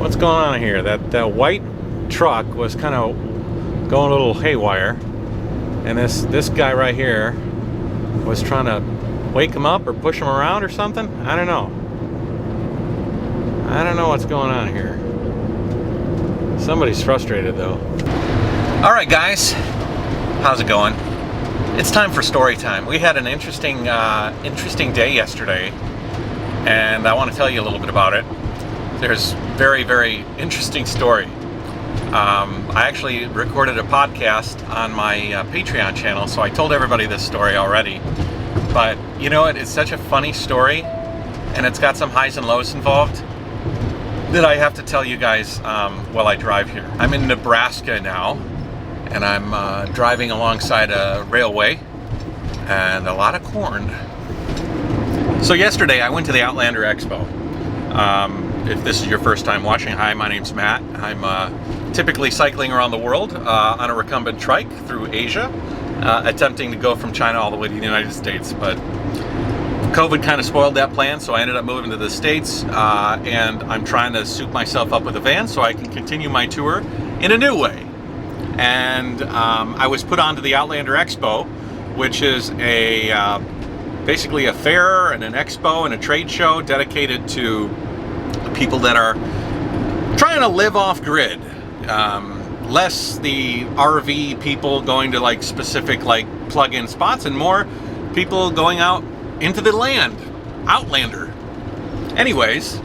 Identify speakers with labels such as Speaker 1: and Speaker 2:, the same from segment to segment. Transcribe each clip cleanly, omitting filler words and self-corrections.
Speaker 1: What's going on here? That white truck was kind of going a little haywire, and this guy right here was trying to wake him up or push him around or something. I don't know what's going on here. Somebody's frustrated though. All right, guys, how's it going? It's time for story time. We had an interesting day yesterday, and I want to tell you a little bit about it. There's very, very interesting story. I actually recorded a podcast on my Patreon channel, so I told everybody this story already. But you know what? It's such a funny story, and it's got some highs and lows involved, that I have to tell you guys while I drive here. I'm in Nebraska now, and I'm driving alongside a railway and a lot of corn. So yesterday I went to the Outlander Expo. If this is your first time watching, hi, my name's Matt. I'm typically cycling around the world on a recumbent trike through Asia, attempting to go from China all the way to the United States, but COVID kind of spoiled that plan, so I ended up moving to the States, and I'm trying to soup myself up with a van so I can continue my tour in a new way. And I was put onto the Outlander Expo, which is basically a fair and an expo and a trade show dedicated to people that are trying to live off grid. Less the RV people going to like specific like plug-in spots, and more people going out into the land. Outlander. Anyways,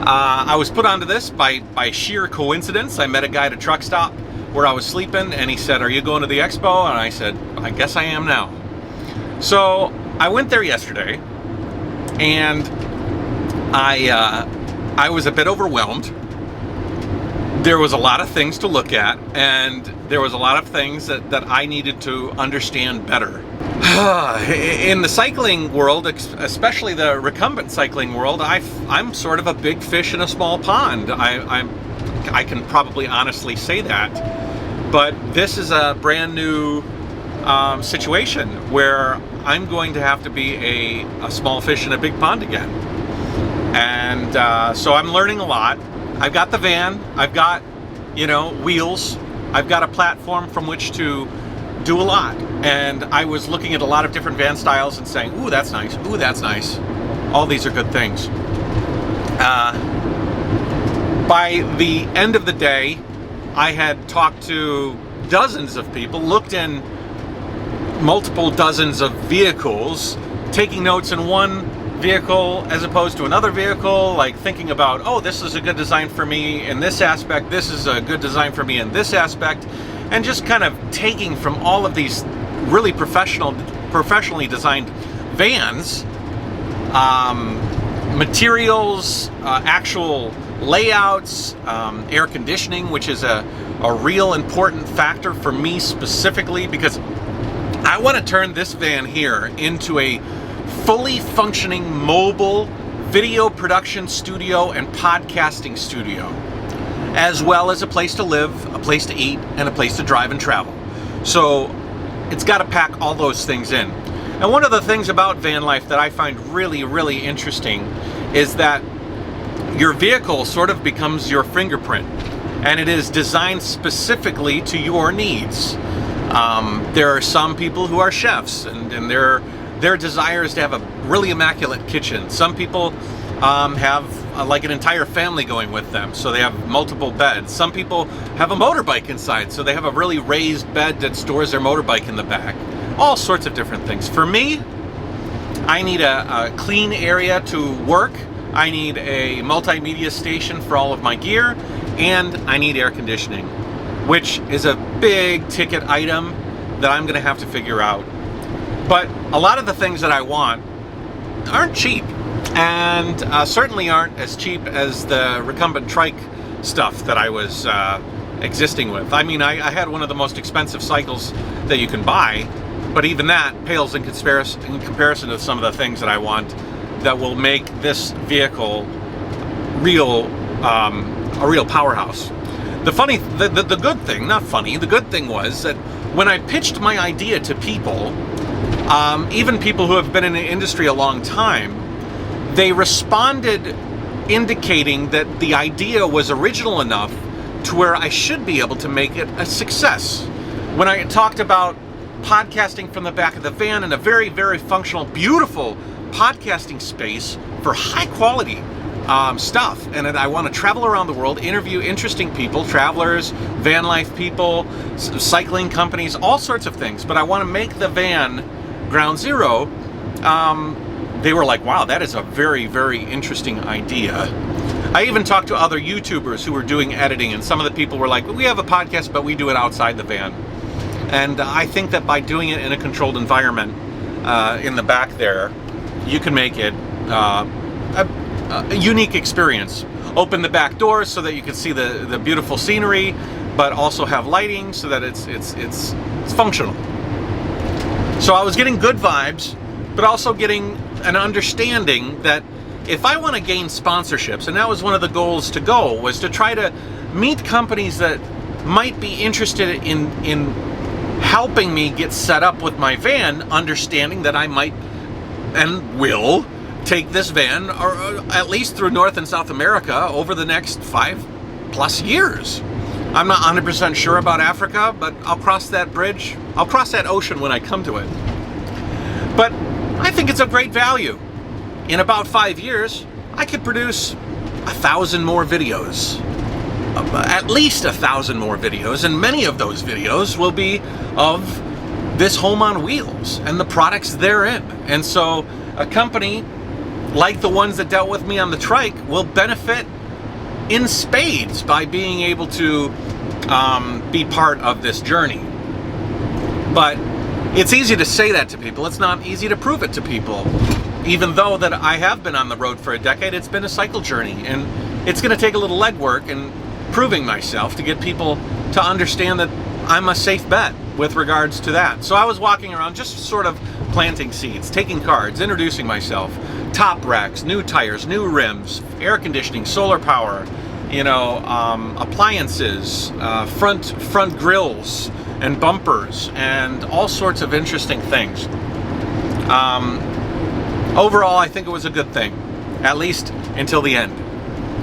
Speaker 1: I was put onto this by sheer coincidence. I met a guy at a truck stop where I was sleeping, and he said, "Are you going to the expo?" And I said, "I guess I am now." So I went there yesterday, and I was a bit overwhelmed. There was a lot of things to look at, and there was a lot of things that I needed to understand better. In the cycling world, especially the recumbent cycling world, I'm sort of a big fish in a small pond. I can probably honestly say that. But this is a brand new situation where I'm going to have to be a small fish in a big pond again. And so I'm learning a lot. I've got the van, I've got, wheels, I've got a platform from which to do a lot. And I was looking at a lot of different van styles and saying, ooh, that's nice, ooh, that's nice. All these are good things. By the end of the day, I had talked to dozens of people, looked in multiple dozens of vehicles, taking notes in one vehicle as opposed to another vehicle, like thinking about, oh, this is a good design for me in this aspect, this is a good design for me in this aspect, and just kind of taking from all of these really professionally designed vans, materials, actual layouts, air conditioning, which is a real important factor for me specifically, because I want to turn this van here into a fully functioning mobile video production studio and podcasting studio, as well as a place to live, a place to eat, and a place to drive and travel. So it's got to pack all those things in. And one of the things about van life that I find really, really interesting is that your vehicle sort of becomes your fingerprint, and it is designed specifically to your needs. There are some people who are chefs, and their desire is to have a really immaculate kitchen. Some people have like an entire family going with them, so they have multiple beds. Some people have a motorbike inside, so they have a really raised bed that stores their motorbike in the back. All sorts of different things. For me, I need a clean area to work. I need a multimedia station for all of my gear, and I need air conditioning, which is a big ticket item that I'm going to have to figure out. But a lot of the things that I want aren't cheap, and certainly aren't as cheap as the recumbent trike stuff that I was existing with. I mean, I had one of the most expensive cycles that you can buy, but even that pales in comparison to some of the things that I want that will make this vehicle a real powerhouse. The good thing, not funny, the good thing was that when I pitched my idea to people, even people who have been in the industry a long time, they responded indicating that the idea was original enough to where I should be able to make it a success. When I talked about podcasting from the back of the van in a very, very functional, beautiful podcasting space for high quality stuff, and I want to travel around the world, interview interesting people, travelers, van life people, cycling companies, all sorts of things, but I want to make the van ground zero. They were like, wow, that is a very, very interesting idea. I even talked to other YouTubers who were doing editing, and some of the people were like, we have a podcast, but we do it outside the van. And I think that by doing it in a controlled environment in the back there, you can make it a unique experience. Open the back doors so that you can see the beautiful scenery, but also have lighting so that it's functional. So I was getting good vibes, but also getting an understanding that if I want to gain sponsorships, and that was one of the goals to go, was to try to meet companies that might be interested in helping me get set up with my van, understanding that I might and will take this van, or at least through North and South America, over the next 5+ years. I'm not 100% sure about Africa, but I'll cross that bridge. I'll cross that ocean when I come to it. But I think it's of great value. In about 5 years, I could produce 1,000 more videos. At least 1,000 more videos, and many of those videos will be of this home on wheels and the products therein. And so a company like the ones that dealt with me on the trike will benefit in spades by being able to be part of this journey. But it's easy to say that to people. It's not easy to prove it to people. Even though that I have been on the road for a decade, it's been a cycle journey, and it's going to take a little legwork and proving myself to get people to understand that I'm a safe bet with regards to that. So I was walking around just sort of planting seeds, taking cards, introducing myself, top racks, new tires, new rims, air conditioning, solar power, appliances, front grills and bumpers, and all sorts of interesting things. Overall, I think it was a good thing, at least until the end.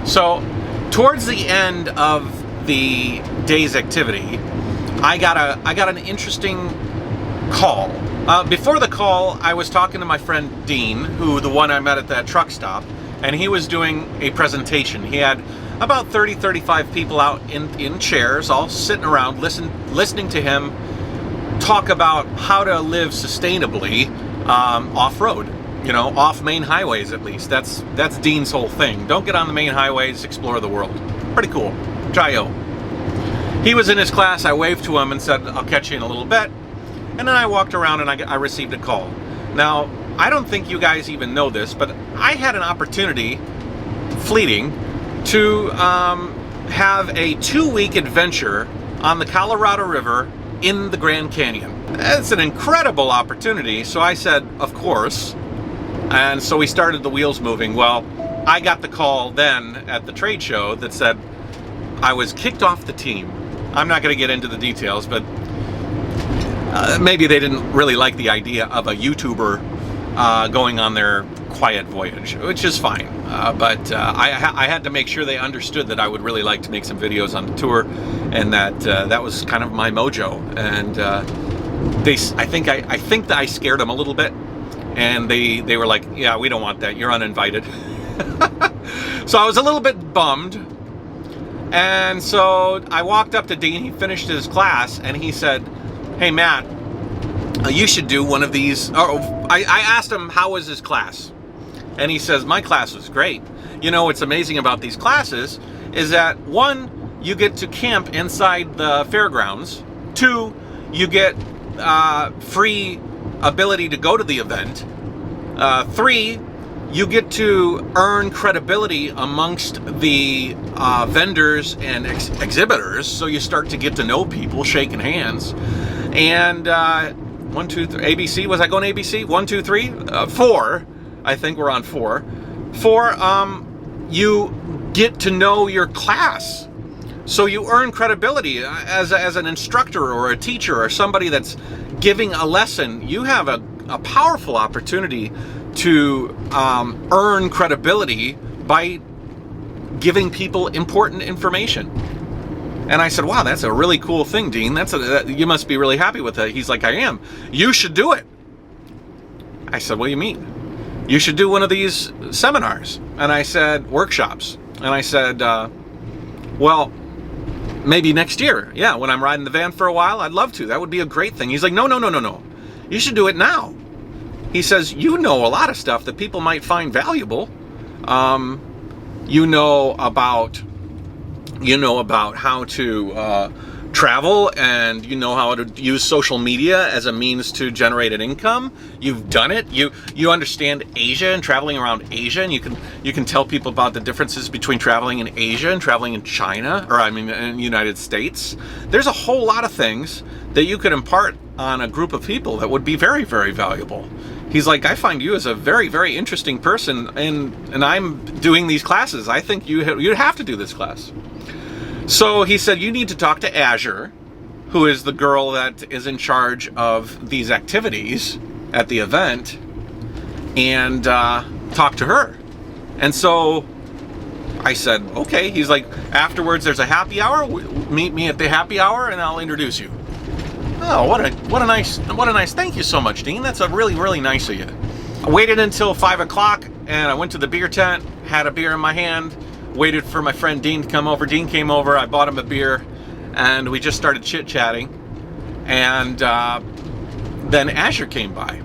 Speaker 1: So towards the end of the day's activity, I got an interesting call. Before the call, I was talking to my friend Dean, the one I met at that truck stop, and he was doing a presentation. He had about 35 people out in chairs, all sitting around, listening to him talk about how to live sustainably off-road. Off main highways at least. That's Dean's whole thing. Don't get on the main highways, explore the world. Pretty cool. Jayoe. He was in his class, I waved to him and said, I'll catch you in a little bit. And then I walked around and I received a call. Now, I don't think you guys even know this, but I had an opportunity, fleeting, to have a 2-week adventure on the Colorado River in the Grand Canyon. It's an incredible opportunity, so I said, of course. And so we started the wheels moving. Well, I got the call then at the trade show that said I was kicked off the team. I'm not going to get into the details, but maybe they didn't really like the idea of a YouTuber going on their quiet voyage, which is fine. But I had to make sure they understood that I would really like to make some videos on the tour, and that was kind of my mojo. And I think that I scared them a little bit. And they were like, yeah, we don't want that. You're uninvited. So I was a little bit bummed. And so I walked up to Dean. He finished his class. And he said, hey, Matt, you should do one of these. I asked him, how was his class? And he says, my class was great. What's amazing about these classes is that, 1, you get to camp inside the fairgrounds. 2, you get free ability to go to the event. 3, you get to earn credibility amongst the vendors and exhibitors, so you start to get to know people, shaking hands. And 1, 2, 3, ABC, was I going ABC? 1, 2, 3, 4, I think we're on 4. 4, you get to know your class. So you earn credibility as an instructor or a teacher or somebody that's giving a lesson. You have a powerful opportunity to earn credibility by giving people important information. And I said, wow, that's a really cool thing, Dean. You must be really happy with it. He's like, I am. You should do it. I said, what do you mean? You should do one of these seminars. And I said, workshops. And I said, well, maybe next year. Yeah, when I'm riding the van for a while, I'd love to. That would be a great thing. He's like, no. You should do it now. He says, you know a lot of stuff that people might find valuable. You know about how to travel, and you know how to use social media as a means to generate an income. You've done it. You understand Asia and traveling around Asia, and you can tell people about the differences between traveling in Asia and traveling in China, in the United States. There's a whole lot of things that you could impart on a group of people that would be very, very valuable. He's like, I find you as a very, very interesting person, and I'm doing these classes. I think you'd have to do this class. So he said, you need to talk to Azure, who is the girl that is in charge of these activities at the event, and talk to her. And so I said, okay. He's like, afterwards there's a happy hour. Meet me at the happy hour and I'll introduce you. Oh, what a nice, thank you so much, Dean. That's a really, really nice of you. I waited until 5 o'clock and I went to the beer tent, had a beer in my hand, waited for my friend Dean to come over. Dean came over, I bought him a beer, and we just started chit-chatting. And then Azure came by,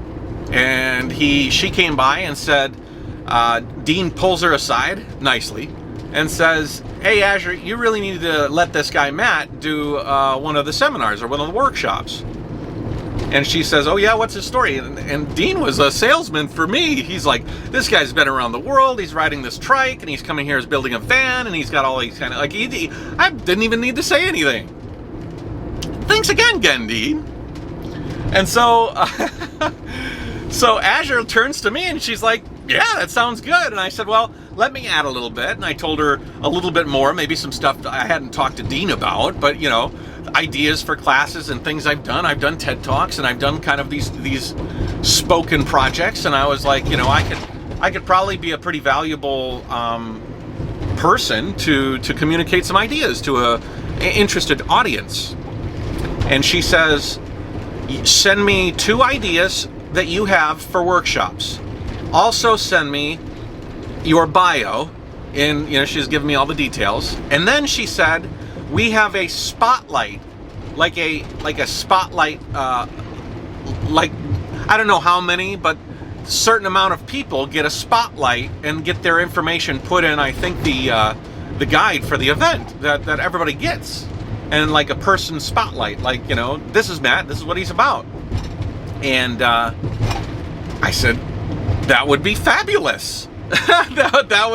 Speaker 1: and she came by and said, Dean pulls her aside nicely and says, hey Azure, you really need to let this guy Matt do one of the seminars or one of the workshops. And she says, oh yeah, what's his story? And Dean was a salesman for me. He's like, this guy's been around the world, he's riding this trike, and he's coming here as building a van, and he's got all these kind of, I didn't even need to say anything. Thanks again, Dean. And so, so Azure turns to me and she's like, yeah, that sounds good. And I said, well, let me add a little bit. And I told her a little bit more, maybe some stuff that I hadn't talked to Dean about, but ideas for classes and things I've done. I've done TED Talks, and I've done kind of these spoken projects. And I was like, I could probably be a pretty valuable person to communicate some ideas to a interested audience. And she says, send me 2 ideas that you have for workshops. Also send me your bio. And she's giving me all the details. And then she said, we have a spotlight, like a spotlight, like, I don't know how many, but a certain amount of people get a spotlight and get their information put in, I think, the guide for the event that everybody gets. And like a person spotlight, like, this is Matt, this is what he's about. And I said, that would be fabulous. that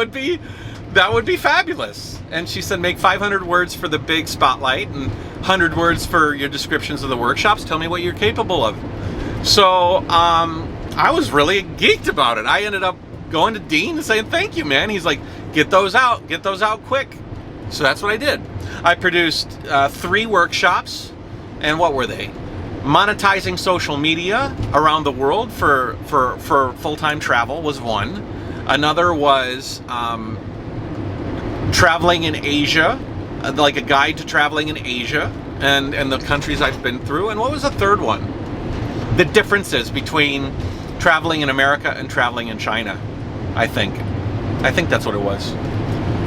Speaker 1: would be fabulous. And she said, make 500 words for the big spotlight and 100 words for your descriptions of the workshops. Tell me what you're capable of. So I was really geeked about it. I ended up going to Dean and saying, thank you, man. He's like, get those out quick. So that's what I did. I produced 3 workshops. And what were they? Monetizing social media around the world for full-time travel was one. Another was traveling in Asia, like a guide to traveling in Asia and the countries I've been through. And what was the third one? The differences between traveling in America and traveling in China, I think that's what it was.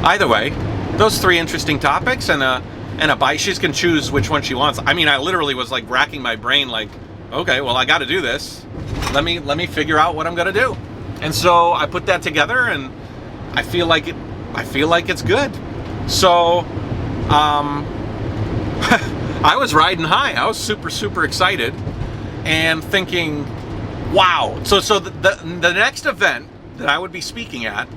Speaker 1: Either way, those 3 interesting topics and a bite. She can choose which one she wants. I mean, I literally was like racking my brain like, okay, well, I got to do this. Let me figure out what I'm going to do. And so I put that together, and I feel like it's good. So I was riding high. I was super, super excited and thinking, wow. So the next event that I would be speaking at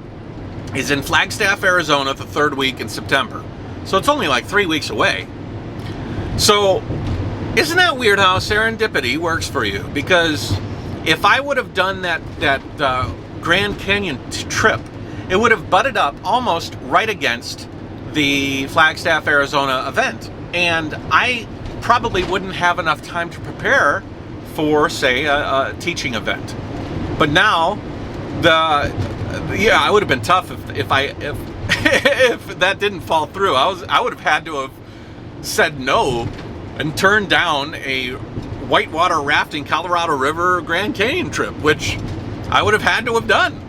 Speaker 1: is in Flagstaff, Arizona, the 3rd week in September. So it's only like 3 weeks away. So isn't that weird how serendipity works for you? Because if I would have done that Grand Canyon trip, it would have butted up almost right against the Flagstaff, Arizona event. And I probably wouldn't have enough time to prepare for, say, a teaching event. But now, it would have been tough if if that didn't fall through. I would have had to have said no and turned down a whitewater rafting Colorado River Grand Canyon trip, which I would have had to have done.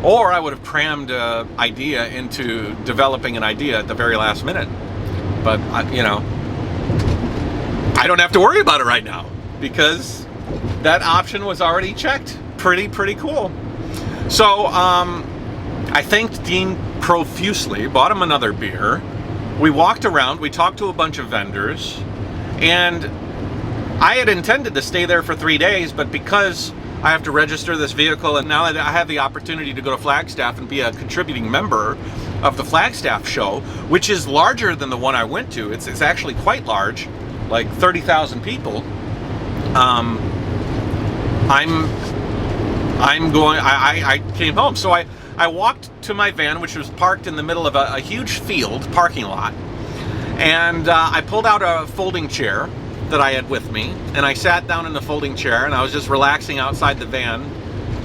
Speaker 1: Or I would have crammed an idea into developing an idea at the very last minute. But, you know, I don't have to worry about it right now because that option was already checked. Pretty cool. So, I thanked Dean profusely, bought him another beer. We walked around, we talked to a bunch of vendors, and I had intended to stay there for 3 days, but because I have to register this vehicle, and now that I have the opportunity to go to Flagstaff and be a contributing member of the Flagstaff show, which is larger than the one I went to. It's actually quite large, like 30,000 people. I came home, so I walked to my van, which was parked in the middle of a huge field parking lot, and I pulled out a folding chair that I had with me, and I sat down in the folding chair, and I was just relaxing outside the van,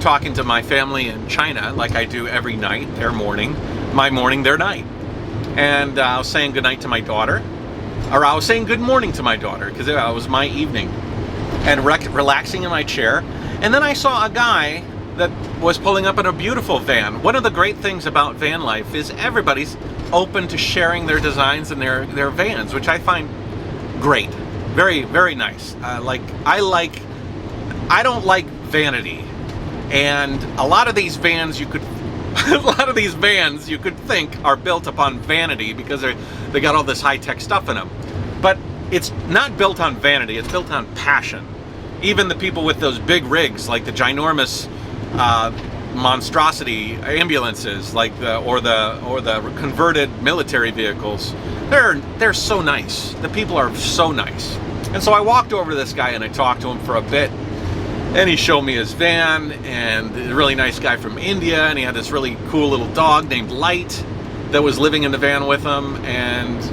Speaker 1: talking to my family in China, like I do every night, their morning, my morning, their night. And I was saying goodnight to my daughter, or I was saying good morning to my daughter, because it was my evening, and relaxing in my chair. And then I saw a guy that was pulling up in a beautiful van. One of the great things about van life is everybody's open to sharing their designs and their vans, which I find great. Very nice. I don't like vanity, and a lot of these vans you could think are built upon vanity because they got all this high-tech stuff in them. But it's not built on vanity, it's built on passion. Even the people with those big rigs, like the ginormous monstrosity ambulances, like or the converted military vehicles, they're so nice. The people are so nice. And so I walked over to this guy and I talked to him for a bit, and he showed me his van, and a really nice guy from India, and he had this really cool little dog named Light that was living in the van with him, and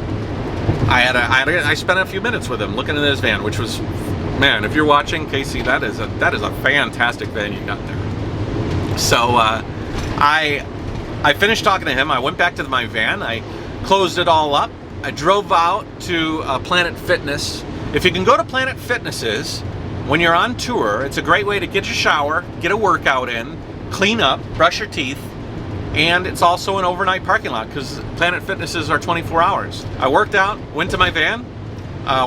Speaker 1: I spent a few minutes with him looking at his van, which was, man, if you're watching, Casey, that is a fantastic van you got there. So I finished talking to him. I went back to my van. I closed it all up. I drove out to Planet Fitness. If you can go to Planet Fitnesses when you're on tour, it's a great way to get your shower, get a workout in, clean up, brush your teeth, and it's also an overnight parking lot because Planet Fitnesses are 24 hours. I worked out, went to my van,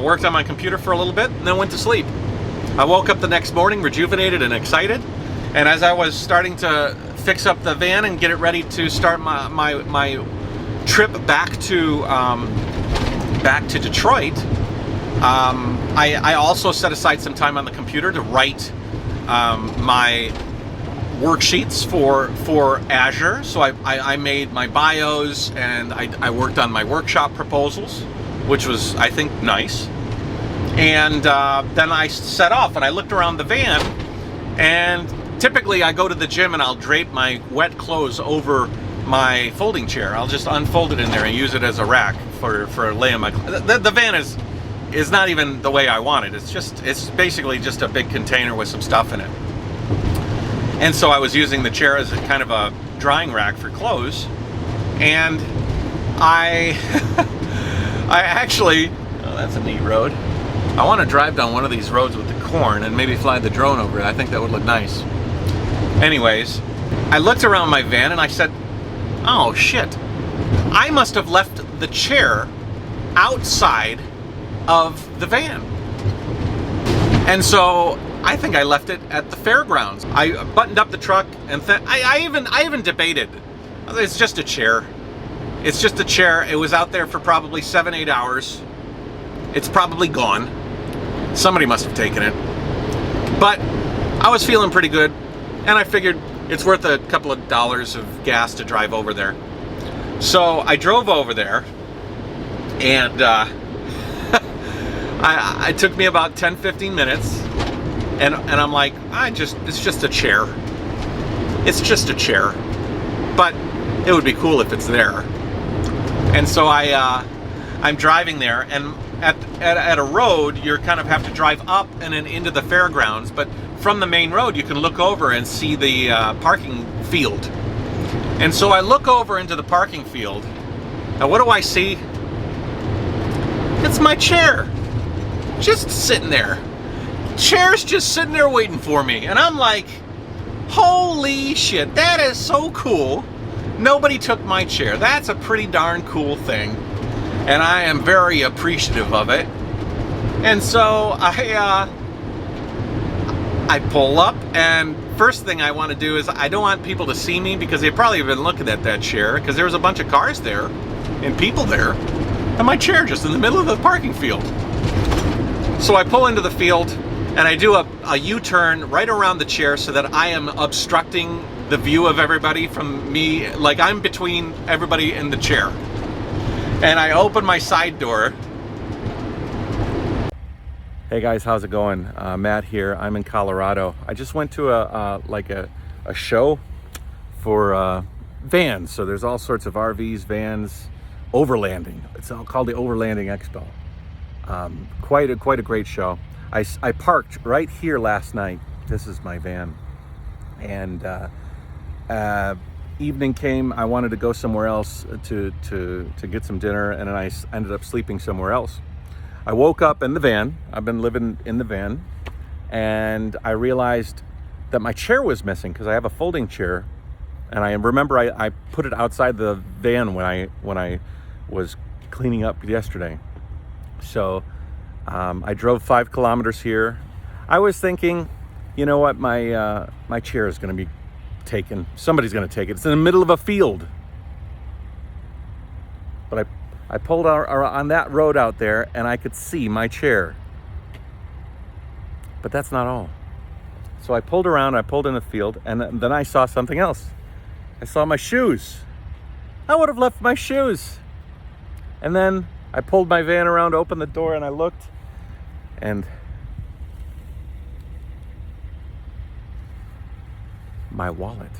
Speaker 1: worked on my computer for a little bit, and then went to sleep. I woke up the next morning rejuvenated and excited, and as I was starting to fix up the van and get it ready to start my trip back to Detroit, I also set aside some time on the computer to write my worksheets for Azure. So I made my bios, and I worked on my workshop proposals, which was, I think, nice. And then I set off and I looked around the van, and typically I go to the gym and I'll drape my wet clothes over my folding chair. I'll just unfold it in there and use it as a rack for laying my clothes. The van is not even the way I want it. It's basically just a big container with some stuff in it. And so I was using the chair as a kind of a drying rack for clothes. And I actually, oh, that's a neat road. I want to drive down one of these roads with the corn and maybe fly the drone over it. I think that would look nice. Anyways, I looked around my van and I said, oh shit, I must have left the chair outside of the van. And so I think I left it at the fairgrounds. I buttoned up the truck, and I even debated. It's just a chair. It's just a chair. It was out there for probably 7-8 hours. It's probably gone. Somebody must have taken it. But I was feeling pretty good, and I figured it's worth a couple of dollars of gas to drive over there. So I drove over there, and it took me about 10-15 minutes, and I'm like, it's just a chair. It's just a chair, but it would be cool if it's there. And so I'm driving there, and at a road, you kind of have to drive up and then into the fairgrounds, but from the main road, you can look over and see the parking field. And so I look over into the parking field, and what do I see? It's my chair, just sitting there. Chair's just sitting there waiting for me, and I'm like, holy shit, that is so cool. Nobody took my chair. That's a pretty darn cool thing, and I am very appreciative of it. And so I pull up, and first thing I want to do is I don't want people to see me because they probably have been looking at that chair because there was a bunch of cars there and people there, and my chair just in the middle of the parking field. So I pull into the field and I do a U-turn right around the chair so that I am obstructing the view of everybody from me, like I'm between everybody and the chair. And I open my side door. Hey guys, how's it going? Matt here. I'm in Colorado. I just went to a show for vans. So there's all sorts of RVs, vans, overlanding. It's all called the Overland Expo. Quite a great show. I parked right here last night. This is my van, and evening came. I wanted to go somewhere else to get some dinner, and then I ended up sleeping somewhere else. I woke up in the van. I've been living in the van, and I realized that my chair was missing because I have a folding chair, and I remember I put it outside the van when I was cleaning up yesterday. So I drove 5 kilometers here. I was thinking, you know what, my chair is going to be taken. Somebody's going to take it. It's in the middle of a field. But I pulled out on that road out there, and I could see my chair. But that's not all. So I pulled around, I pulled in the field, and then I saw something else. I saw my shoes. I would have left my shoes. And then I pulled my van around, opened the door, and I looked, and my wallet,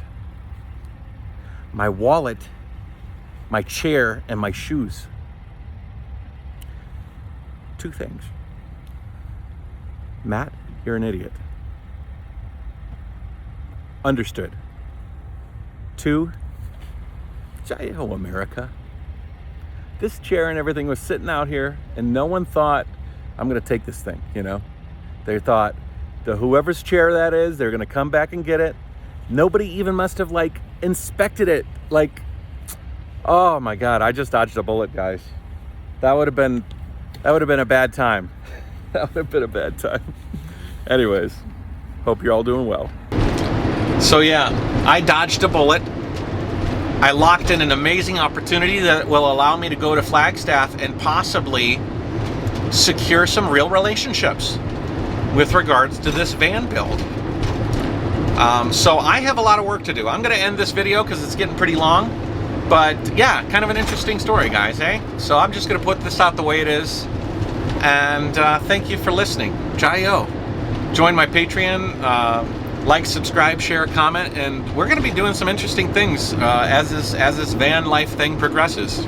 Speaker 1: my chair, and my shoes. 2 things. Matt, you're an idiot. Understood. 2, Jayoe, America. This chair and everything was sitting out here, and no one thought, I'm going to take this thing, you know? They thought, whoever's chair that is, they're going to come back and get it. Nobody even must have, inspected it. Oh my God, I just dodged a bullet, guys. That would have been a bad time. That would have been a bad time. Anyways, hope you're all doing well. So yeah, I dodged a bullet. I locked in an amazing opportunity that will allow me to go to Flagstaff and possibly secure some real relationships with regards to this van build. So I have a lot of work to do. I'm going to end this video because it's getting pretty long. But yeah, kind of an interesting story, guys, eh? So I'm just going to put this out the way it is. And thank you for listening. Jayoe. Join my Patreon. Like, subscribe, share, comment, and we're going to be doing some interesting things as this van life thing progresses.